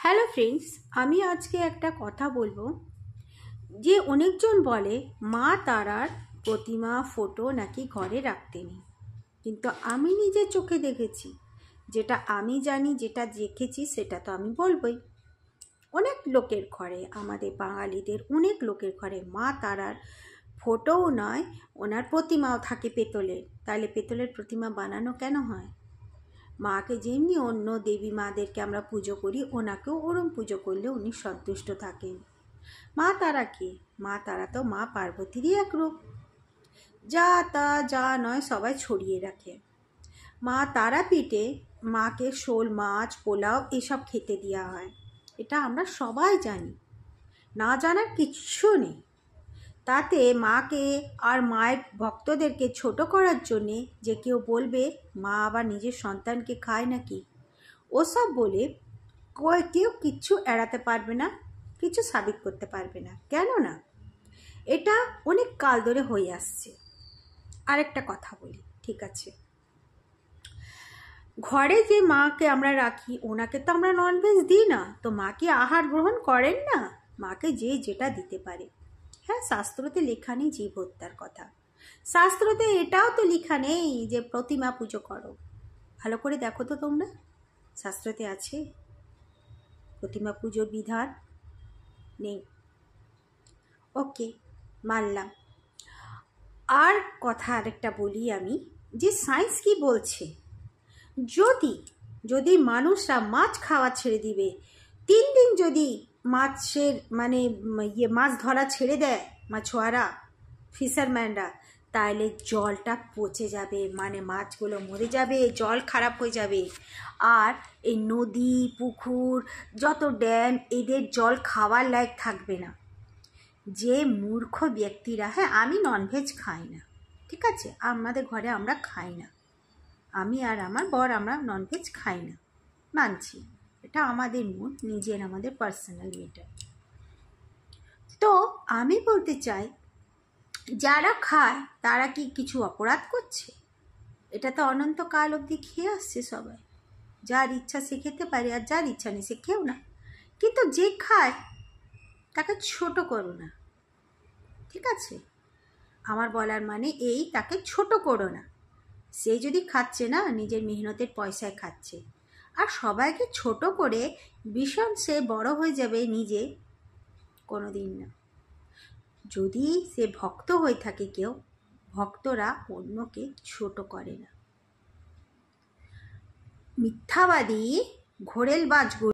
Hello friends, আমি আজকে একটা কথা বলবো যে অনেকজন বলে মা তারার প্রতিমা ফটো নাকি ঘরে রাখতে নেই, কিন্তু আমি নিজের চোখে দেখেছি। যেটা আমি জানি, যেটা দেখেছি সেটা তো আমি বলবই। অনেক লোকের ঘরে, আমাদের বাঙালিদের অনেক লোকের ঘরে মা তারার ফটোও নয়, ওনার প্রতিমাও থাকে পেতলের। তাহলে পেতলের প্রতিমা বানানো কেন হয়? মাকে যেমনি অন্য দেবী মাদেরকে আমরা পুজো করি, ওনাকেও ওরম পুজো করলে উনি সন্তুষ্ট থাকেন। মা তারা কি? মা তারা তো মা পার্বতীরই এক রূপ। যা তা যা নয় সবাই ছড়িয়ে রাখে। মা তারাপীঠে মাকে শোল মাছ, পোলাও এসব খেতে দেওয়া হয়, এটা আমরা সবাই জানি, না জানার কিচ্ছু নেই। তাতে মাকে আর মায়ের ভক্তদেরকে ছোট করার জন্যে যে কেউ বলবে মা আবার নিজের সন্তানকে খায় নাকি, ওসব বলে কেউ কিচ্ছু এড়াতে পারবে না, কিছু সাবিত করতে পারবে না। কেননা এটা অনেক কাল ধরে হয়ে আসছে। আরেকটা কথা বলি, ঠিক আছে, ঘরে যে মাকে আমরা রাখি ওনাকে তো আমরা ননভেজ দিই না, তো মা কি আহার গ্রহণ করেন না? মাকে যে যেটা দিতে পারে। হ্যাঁ, শাস্ত্রতে লেখা নেই জীব হত্যার কথা, শাস্ত্রতে এটাও তো লেখা নেই যে প্রতিমা পুজো করো। ভালো করে দেখো তো তোমরা, শাস্ত্রতে আছে প্রতিমা পুজোর বিধান? নেই। ওকে, মানলাম। আর কথা আরেকটা বলি আমি, যে সায়েন্স কি বলছে, যদি মানুষরা মাছ খাওয়া ছেড়ে দিবে, 3 দিন যদি মাছের মাছ ধরা ছেড়ে দেয় মাছওয়ারা, ফিশারম্যানরা, তাহলে জলটা পচে যাবে, মাছগুলো মরে যাবে, জল খারাপ হয়ে যাবে। আর এই নদী পুকুর যত ড্যাম, এদের জল খাওয়ার লায়ক থাকবে না। যে মূর্খ ব্যক্তিরা, হ্যাঁ আমি ননভেজ খাই না, ঠিক আছে, আমাদের ঘরে আমরা খাই না, আমি আর আমার বর আমরা ননভেজ খাই না, মানছি, এটা আমাদের মন, নিজের আমাদের পার্সোনাল ম্যাটার। তো আমি বলতে চাই, যারা খায় তারা কি কিছু অপরাধ করছে? এটা তো অনন্তকাল অবধি খেয়ে আসছে সবাই, যার ইচ্ছা সে খেতে পারে, আর যার ইচ্ছা নেই সে খেও না। কিন্তু যে খায় তাকে ছোট করো না, ঠিক আছে? আমার বলার মানে এই, তাকে ছোট করো না। সে যদি খাচ্ছে না, নিজের মেহনতের পয়সায় খাচ্ছে, আর সবাইকে ছোট করে ভীষণ সে বড় হয়ে যাবে নিজে, কোনো দিন না। যদি সে ভক্ত হয়ে থাকে কেউ, ভক্তরা অন্যকে ছোট করে না। মিথ্যাবাদী ঘোরেলবাজ